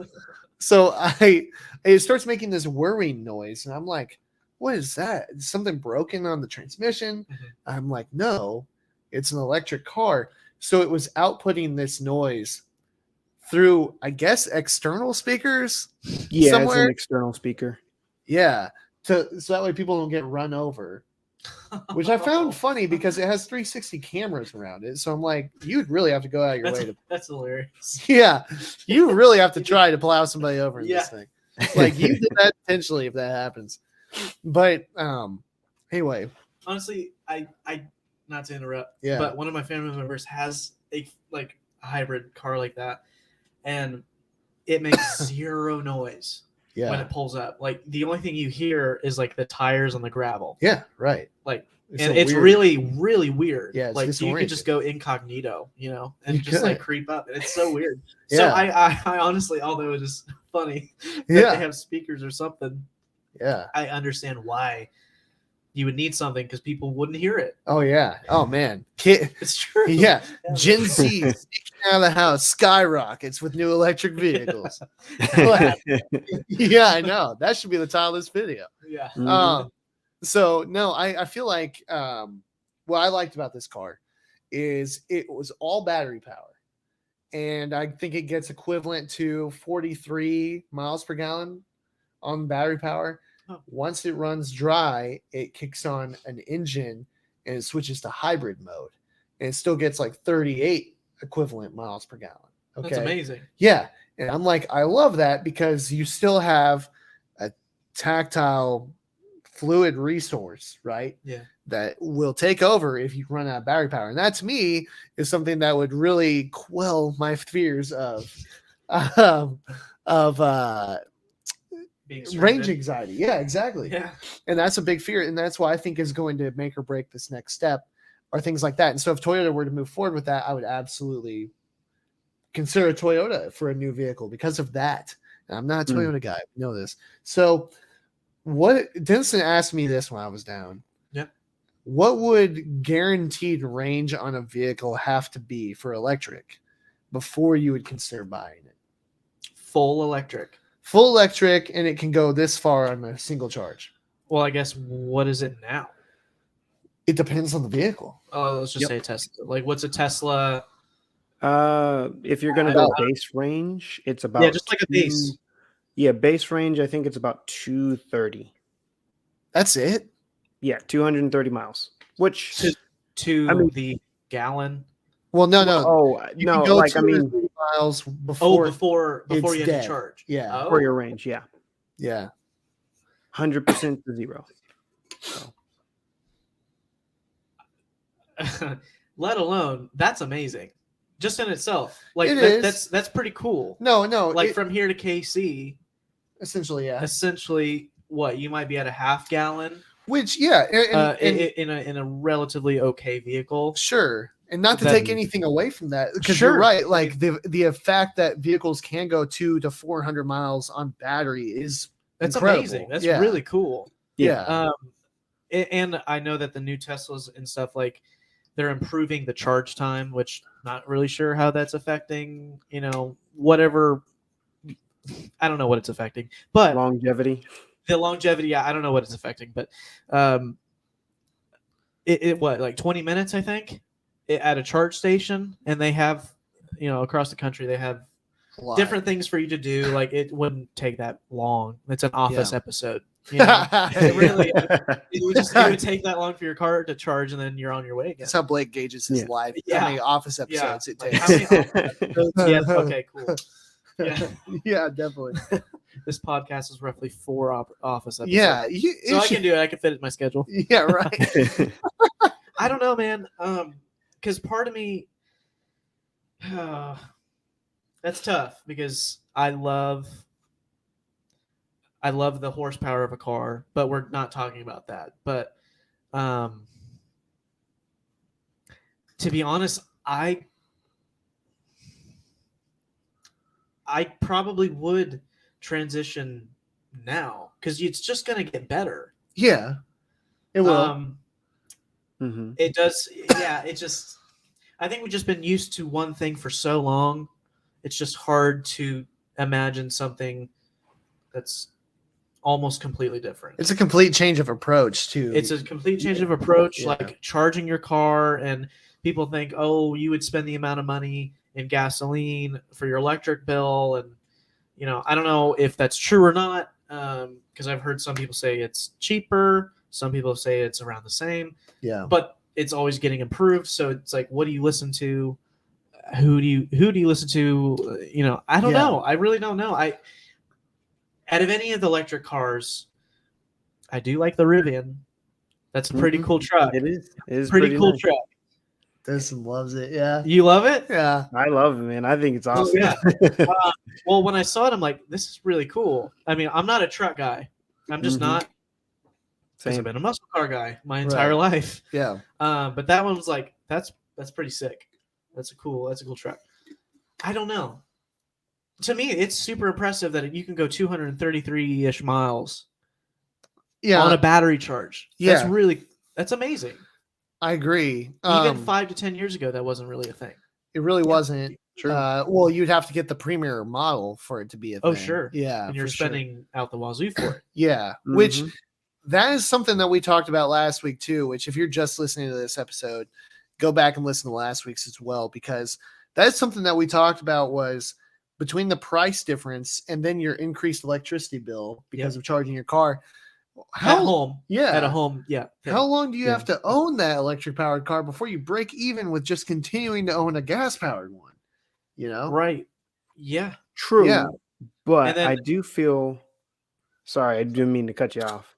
So it starts making this whirring noise, and I'm like, what is that? Is something broken on the transmission? I'm like, no, it's an electric car. So it was outputting this noise through, I guess, external speakers. Yeah, somewhere. It's an external speaker. Yeah, so that way people don't get run over. Which I found funny because it has 360 cameras around it. So I'm like, you'd really have to go out of your way to. That's hilarious. Yeah, you really have to try to plow somebody over in this thing. Like you did that intentionally if that happens. But anyway, honestly, I not to interrupt, yeah, but one of my family members has a hybrid car like that, and it makes zero noise. Yeah. When it pulls up, like the only thing you hear is like the tires on the gravel. Yeah, right. Like, it's really, really weird. Yeah, like you could just go incognito, and just like creep up. And it's so weird. Yeah. So I honestly, although it is funny that they have speakers or something, yeah, I understand why you would need something because people wouldn't hear it. Oh yeah. Oh man. It's true. Yeah. Gen Z sneaking out of the house skyrockets with new electric vehicles. Yeah, I know. That should be the title of this video. Yeah. So no, I feel like what I liked about this car is it was all battery power. And I think it gets equivalent to 43 miles per gallon on battery power. Once it runs dry, it kicks on an engine and it switches to hybrid mode. And it still gets like 38 equivalent miles per gallon. Okay. That's amazing. Yeah. And I'm like, I love that because you still have a tactile fluid resource, right? Yeah. That will take over if you run out of battery power. And that to me is something that would really quell my fears of range anxiety. Yeah, exactly. Yeah. And that's a big fear. And that's why I think is going to make or break this next step are things like that. And so if Toyota were to move forward with that, I would absolutely consider Toyota for a new vehicle because of that. And I'm not a Toyota guy. I know this. So what Denson asked me this when I was down. Yeah. What would guaranteed range on a vehicle have to be for electric before you would consider buying it? Full electric. Full electric, and it can go this far on a single charge. Well, I guess what is it now? It depends on the vehicle. Oh, let's just say Tesla. Like, what's a Tesla If you're gonna go base range, it's about just like a base. Yeah, base range. I think it's about 230. That's it. Yeah, 230 miles. Which to the gallon. Well, no. You can go like 230 miles before before you have to charge. Yeah, for your range. Yeah, 100% to 0. So. Let alone that's amazing, just in itself. Like that's pretty cool. No, like from here to KC, essentially, what you might be at a half gallon, which in a relatively okay vehicle. Sure, and not to take anything away from that, because you're right. Like the fact that vehicles can go 200 to 400 miles on battery is incredible. Amazing. That's really cool. Yeah. And I know that the new Teslas and stuff, like, they're improving the charge time, which not really sure how that's affecting, whatever. I don't know what it's affecting, but longevity. The longevity, yeah, I don't know what it's affecting, but what, like 20 minutes, I think, at a charge station, and they have, across the country, they have different things for you to do. Like, it wouldn't take that long. It's an Office episode. It would take that long for your car to charge, and then you're on your way again. That's how Blake gauges his life. How many Office episodes it takes. How many episodes? Okay, cool. Yeah, definitely. This podcast is roughly 4 Office episodes. Yeah, so I can do it. I can fit it in my schedule. Yeah, right. I don't know, man. Because part of me, that's tough, because I love the horsepower of a car, but we're not talking about that. But to be honest, I probably would transition now, because it's just going to get better. Yeah, it will. It does. Yeah, it just, I think we've just been used to one thing for so long. It's just hard to imagine something that's almost completely different. It's a complete change of approach too. It's a complete change of approach, like charging your car, and people think, oh, you would spend the amount of money in gasoline for your electric bill, and I don't know if that's true or not, because I've heard some people say it's cheaper, some people say it's around the same, but it's always getting improved. So it's like, what do you listen to? Who do you listen to? I don't know. I really don't know. Out of any of the electric cars, I do like the Rivian. That's a pretty cool truck. It is. It is pretty cool nice. truck. Destin loves it. Yeah. You love it? Yeah. I love it, man. I think it's awesome. Well, when I saw it, I'm like, this is really cool. I mean, I'm not a truck guy. I'm just not. I've been a muscle car guy my entire life. Yeah. But that one was like, that's pretty sick. That's a cool truck. I don't know. To me, it's super impressive that you can go 233-ish miles on a battery charge. Yeah. That's amazing. I agree. Even 5 to 10 years ago, that wasn't really a thing. It really wasn't. True. Well, you'd have to get the premier model for it to be a thing. Oh, sure. Yeah. And you're spending out the wazoo for it. Yeah. Which that is something that we talked about last week too, which if you're just listening to this episode, go back and listen to last week's as well, because that's something that we talked about was between the price difference and then your increased electricity bill because of charging your car. At home. Yeah. At a home. Yeah. How long do you have to own that electric powered car before you break even with just continuing to own a gas powered one? Right. Yeah. True. Yeah. But I do feel, sorry, I didn't mean to cut you off.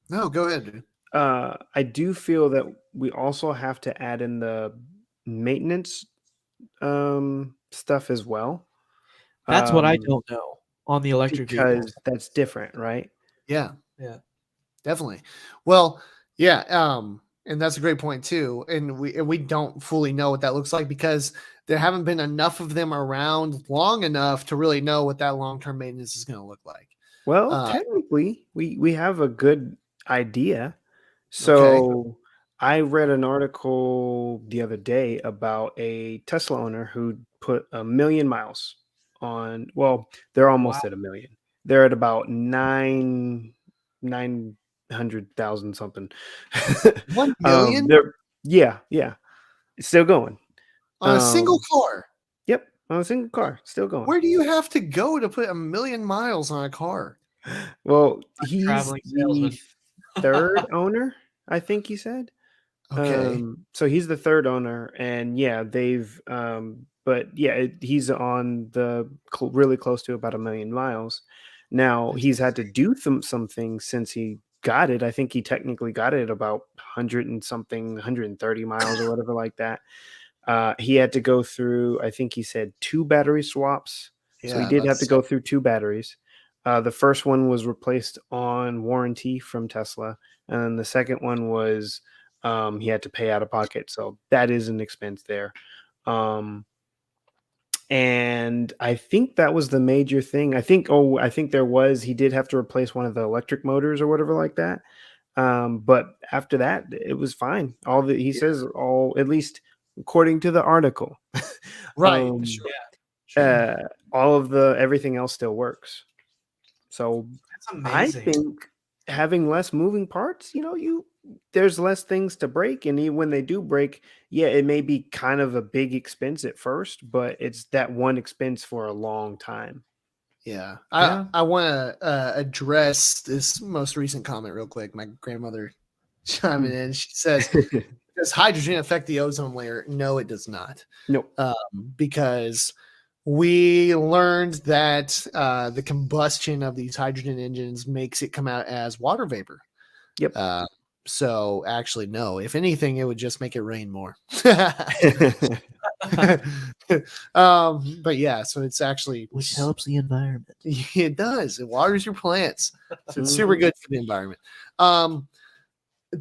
No, go ahead, dude. I do feel that we also have to add in the maintenance stuff as well. That's what I don't know on the electric because that's different, right? Yeah. Yeah. Definitely. Well, yeah. And that's a great point too. And we don't fully know what that looks like because there haven't been enough of them around long enough to really know what that long-term maintenance is going to look like. Well, technically, we have a good idea. So I read an article the other day about a Tesla owner who put 1 million miles on. Well, they're almost at 1 million. They're at about 900,000 something. 1 million? Yeah. It's still going on a single car. Yep, on a single car, still going. Where do you have to go to put 1,000,000 miles on a car? Well, he's traveling the salesman. third owner, I think he said. Okay. So he's the third owner, and yeah, but yeah, he's on the really close to about 1,000,000 miles. Now he's had to do some things since he got it. I think he technically got it about 100 and something, 130 miles or whatever like that. He had to go through, I think he said 2 battery swaps. So he Yeah, did have to go through 2 batteries. The first one was replaced on warranty from Tesla, and then the second one was he had to pay out of pocket. So that is an expense there. And I think that was the major thing. I think he did have to replace one of the electric motors or whatever like that. But after that, it was fine. He says at least according to the article, right. um, Sure. all of everything else still works. So That's I amazing. think having less moving parts, there's less things to break, and even when they do break, yeah, it may be kind of a big expense at first, but it's that one expense for a long time. Yeah. Yeah. I want to address this most recent comment real quick. My grandmother chiming in. She says, does hydrogen affect the ozone layer? No, it does not. Nope. Because we learned that the combustion of these hydrogen engines makes it come out as water vapor. Yep. So actually, no. If anything, it would just make it rain more. But yeah, so it's actually Which helps the environment. It does. It waters your plants. So it's Mm-hmm. super good for the environment.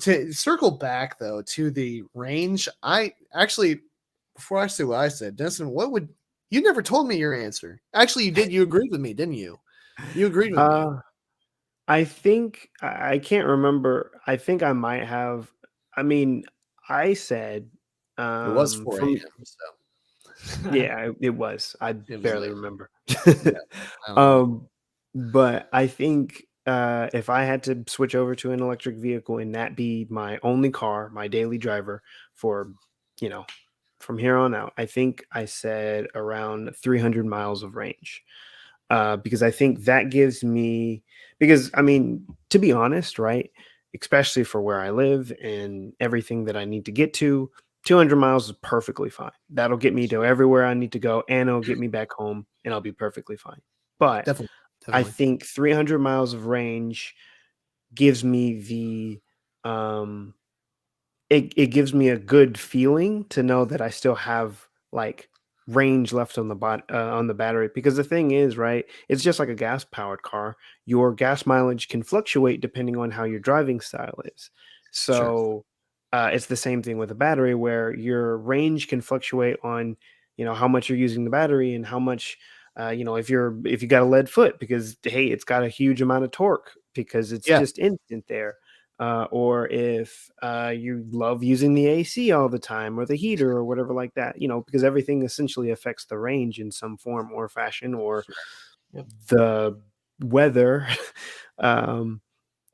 To circle back though to the range, I actually, before I say what I said, Denison, you never told me your answer? Actually, you did. You agreed with me, didn't you? You agreed with me. I think I can't remember. I think I might have. I mean, I said It was 4 a.m. So yeah, it was. I was barely late. remember. Yeah. But I think if I had to switch over to an electric vehicle and that be my only car, my daily driver for, from here on out, I think I said around 300 miles of range. Because I think that gives me, because I mean, to be honest, right, especially for where I live and everything that I need to get to, 200 miles is perfectly fine. That'll get me to everywhere I need to go, and it'll get me back home, and I'll be perfectly fine. But Definitely. I think 300 miles of range gives me it gives me a good feeling to know that I still have like range left on the battery, because the thing is, right, it's just like a gas powered car. Your gas mileage can fluctuate depending on how your driving style is. So it's the same thing with a battery, where your range can fluctuate on how much you're using the battery and how much if you got a lead foot, because hey, it's got a huge amount of torque because it's just instant there. Or if you love using the AC all the time, or the heater or whatever like that, because everything essentially affects the range in some form or fashion, or the weather.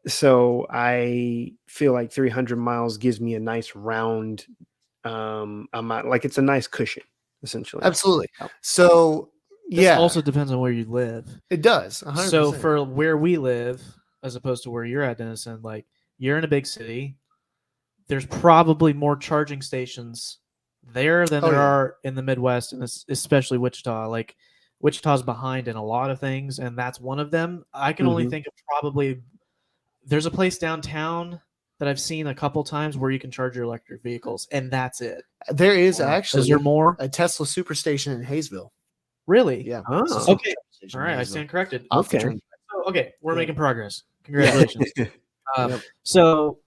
So I feel like 300 miles gives me a nice round amount, like it's a nice cushion, essentially. Absolutely. So This also depends on where you live. It does. 100%. So for where we live, as opposed to where you're at, Denison, like you're in a big city, there's probably more charging stations there than there are in the Midwest, and especially Wichita. Like Wichita's behind in a lot of things, and that's one of them. I can only think of probably there's a place downtown that I've seen a couple times where you can charge your electric vehicles, and that's it. There is actually is there more? A Tesla Superstation in Hayesville. Really? Yeah. Oh. Okay. All right. I stand corrected. Okay. Okay. We're making progress. Congratulations. Yep. So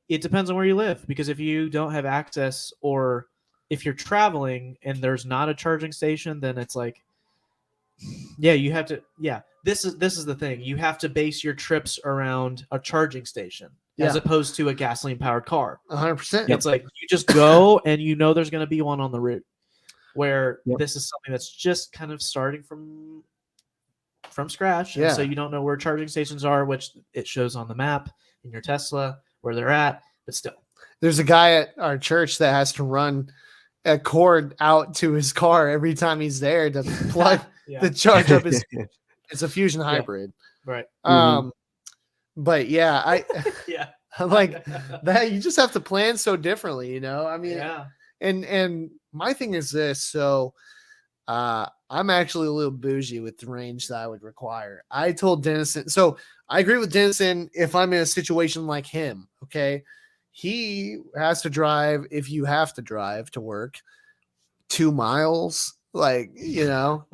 it depends on where you live, because if you don't have access, or if you're traveling and there's not a charging station, then it's like, you have to, this is the thing. You have to base your trips around a charging station as opposed to a gasoline powered car. 100%. It's like you just go and there's going to be one on the route, where this is something that's just kind of starting from scratch. And so you don't know where charging stations are, which it shows on the map in your Tesla where they're at, but still. There's a guy at our church that has to run a cord out to his car every time he's there to plug to charge up his. It's a Fusion hybrid, right? But yeah, Yeah, I'm like that. You just have to plan so differently, you know. I mean, yeah. And my thing is this. So, I'm actually a little bougie with the range that I would require. I told Dennison. So I agree with Dennison. If I'm in a situation like him, okay, he has to drive. If you have to drive to work 2 miles, like, you know,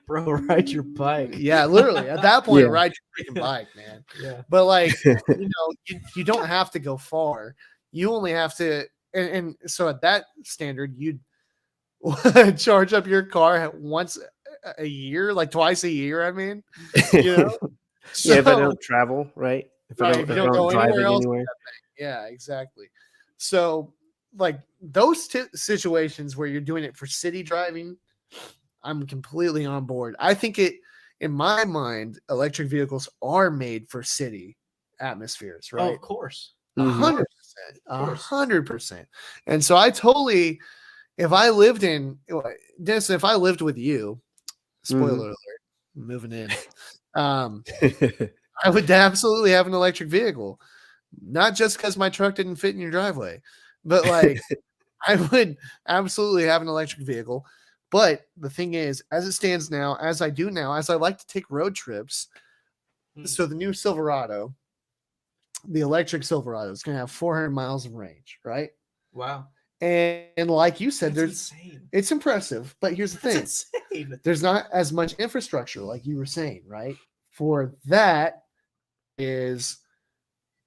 Bro, ride your bike. yeah, literally at that point, Yeah. ride your freaking bike, man. Yeah. But like, you know, you don't have to go far. You only have to, and so at that standard, you'd charge up your car once a year, like twice a year. I mean, you know, Yeah, if I So- don't travel, right? If Right, I if don't, you if don't I'm go not anywhere driving else, anywhere. yeah, exactly. So, like those situations where you're doing it for city driving, I'm completely on board. I think in my mind, electric vehicles are made for city atmospheres, Oh, right? of course. 100%, 100%. And so I totally, if I lived in Dennis, if I lived with you, spoiler alert, moving in, I would absolutely have an electric vehicle, not just because my truck didn't fit in your driveway, but like I would absolutely have an electric vehicle. But the thing is, as it stands now, as I do now, as I like to take road trips, so the new Silverado, the electric Silverado is going to have 400 miles of range, right? Wow. And like you said, That's insane. it's impressive. But here's the thing: That's insane. there's not as much infrastructure, like you were saying, right? For that is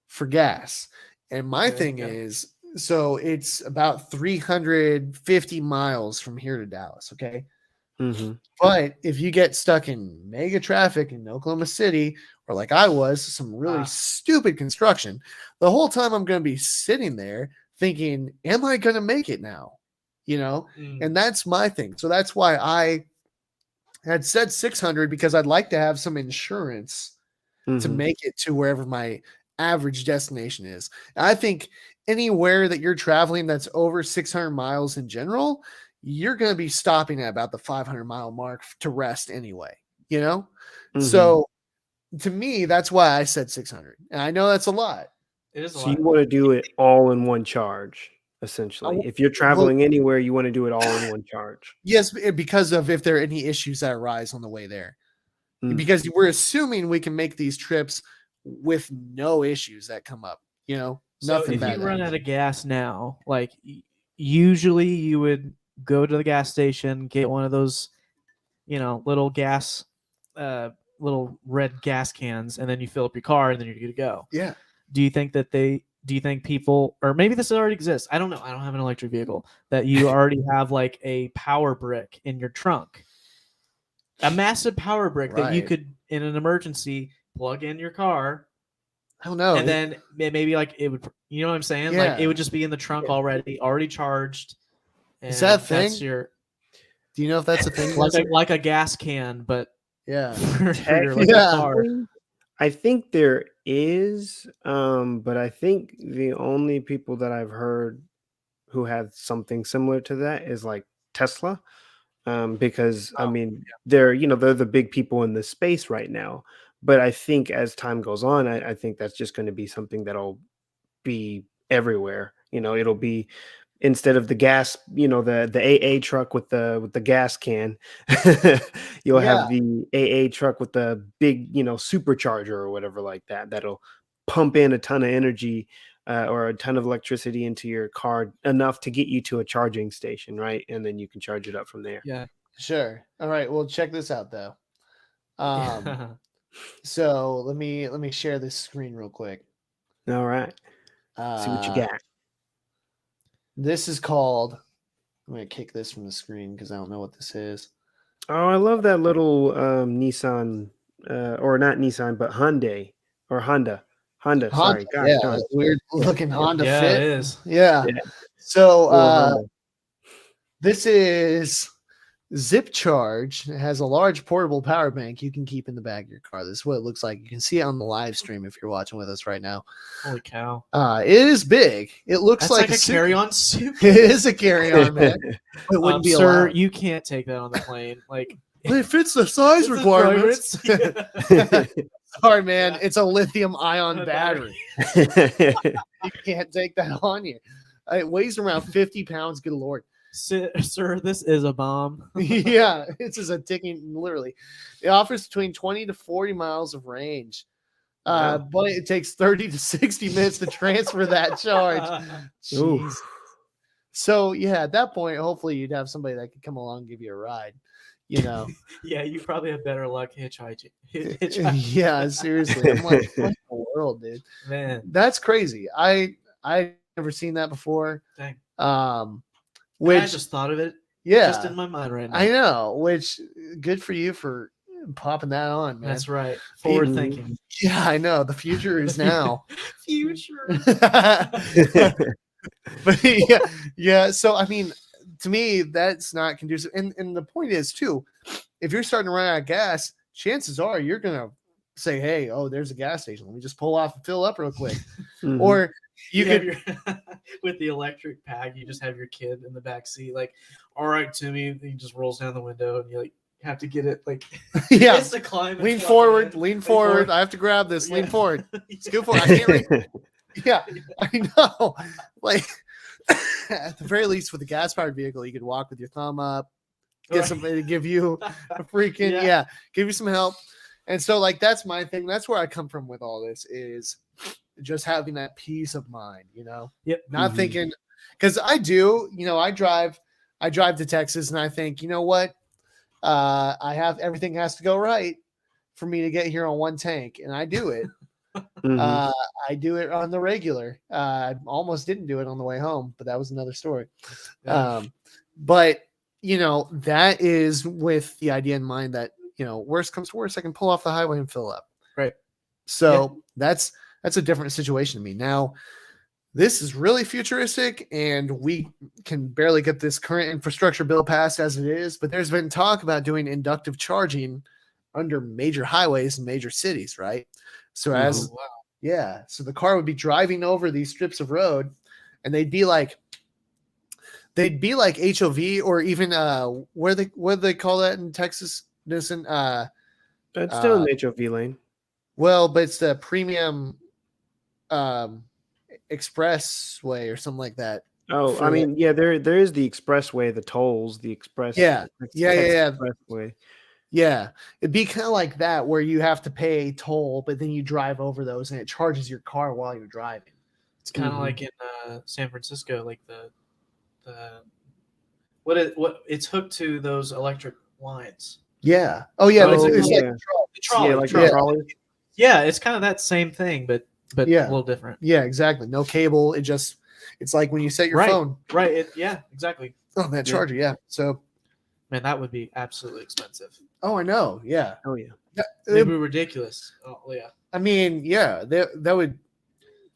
for gas. And my thing is, so it's about 350 miles from here to Dallas, okay? But if you get stuck in mega traffic in Oklahoma City, or like I was, some really stupid construction, the whole time I'm going to be sitting there thinking, am I going to make it now? You know? And that's my thing. So that's why I had said 600, because I'd like to have some insurance to make it to wherever my average destination is. I think anywhere that you're traveling that's over 600 miles in general, you're going to be stopping at about the 500-mile mark to rest anyway, you know? So to me, that's why I said 600. And I know that's a lot. It is a So lot. you want to do it all in one charge, essentially. If you're traveling anywhere, you want to do it all in one charge. Yes, because of if there are any issues that arise on the way there. Because we're assuming we can make these trips with no issues that come up, you know? So Nothing if bad. you run out of gas now, like usually you would go to the gas station, get one of those, you know, little gas, little red gas cans, and then you fill up your car, and then you're good to go. Yeah. Do you think people, or maybe this already exists? I don't know. I don't have an electric vehicle, that you already have like a power brick in your trunk, a massive power brick that you could, in an emergency, plug in your car. I don't know. And then maybe like it would, you know what I'm saying? Yeah. Like it would just be in the trunk already charged. Is that a thing? That's your, do you know if that's a thing? like a gas can, but yeah. for your electric car. I think there is, but I think the only people that I've heard who have something similar to that is like Tesla, because I mean they're the big people in the space right now. But I think as time goes on, I think that's just going to be something that'll be everywhere. You know, it'll be, instead of the gas, the AA truck with the gas can, you'll have the AA truck with the big, supercharger or whatever like that. That'll pump in a ton of energy or a ton of electricity into your car, enough to get you to a charging station, right? And then you can charge it up from there. Yeah. Sure. All right. Well, check this out though. So let me share this screen real quick. All right. See what you got. This is called, I'm going to kick this from the screen because I don't know what this is. Oh, I love that little Nissan, or not Nissan, but Hyundai or Honda. Sorry. Gosh, yeah, darn. weird looking Honda Yeah, Fit. it is. Yeah. Yeah. So this is Zip Charge has a large portable power bank you can keep in the back of your car. This is what it looks like. You can see it on the live stream if you're watching with us right now. Holy cow! It is big. It looks That's like a carry-on suitcase. It is a carry-on, man. It wouldn't be sir, allowed. you can't take that on the plane. Like It fits the size requirements. Sorry, man. It's a lithium-ion battery. You can't take that on you. It weighs around 50 pounds. Good Lord. Sir, this is a bomb. Yeah, this is a ticking, literally. It offers between 20 to 40 miles of range. Wow. But it takes 30 to 60 minutes to transfer that charge. Jeez. So, yeah, at that point, hopefully you'd have somebody that could come along and give you a ride, you know. Yeah, you probably have better luck hitchhiking. Yeah, seriously. I'm like, what the world, dude? Man, That's crazy. I've never seen that before. dang. Which I just thought of it. yeah, Just in my mind right now. I know. Which good for you for popping that on, man. That's right. Forward thinking. Yeah, I know. The future is now. Future. But yeah. So I mean, to me, that's not conducive. And the point is too, if you're starting to run out of gas, chances are you're gonna say, "Hey, oh, there's a gas station. Let me just pull off and fill up real quick." Mhm. Or you have could, your, with the electric pack, you just have your kid in the back seat, like, all right, Timmy. He just rolls down the window, and you like have to get it like yeah, it's to climb. lean forward. I have to grab this. Lean Yeah. forward. Scoot forward. I can't reach. Yeah, I know. Like at the very least, with a gas-powered vehicle, you could walk with your thumb up, get Right. somebody to give you a freaking Yeah. give you some help. And so, like, that's my thing. That's where I come from with all this is just having that peace of mind, you know, Yep. not Mhm. thinking because I do, you know, I drive to Texas and I think, you know what, I have everything has to go right for me to get here on one tank, and I do it. Mhm. I do it on the regular. I almost didn't do it on the way home, but that was another story. Yeah. But you know, that is with the idea in mind that, you know, worst comes to worst, I can pull off the highway and fill up. Right. So that's a different situation to me. Now, this is really futuristic, and we can barely get this current infrastructure bill passed as it is. But there's been talk about doing inductive charging under major highways in major cities, right? So as Oh, wow. yeah, so the car would be driving over these strips of road, and they'd be like HOV, or even what do they call that in Texas? Listen, It's still an HOV lane. well, but it's the premium expressway or something like that. Oh, for I the- mean, yeah, there is the expressway, the tolls, the express. Yeah. Yeah. Expressway. Yeah, it'd be kind of like that where you have to pay a toll, but then you drive over those and it charges your car while you're driving. It's kind of Mhm. like in San Francisco, like the what it's hooked to those electric lines. Yeah. Oh yeah, Oh, it's yeah. like The trolley, Yeah, like trolley. the trolley. Yeah, it's kind of that same thing, but Yeah. a little different. yeah, exactly. No cable. It's like when you set your Right. phone Right. Yeah, exactly. on that Yeah. charger. Yeah. So, Man, that would be absolutely expensive. oh, I know. Yeah. Oh yeah. Maybe ridiculous. Oh yeah. I mean, yeah, that would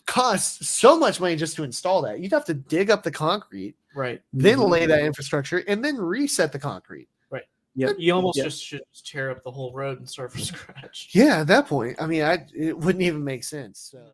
cost so much money just to install that. You'd have to dig up the concrete, Right. then Mhm. lay that infrastructure, and then reset the concrete. Yep. You almost Yep. just should tear up the whole road and start from scratch. Yeah, at that point, I mean, it wouldn't even make sense. So.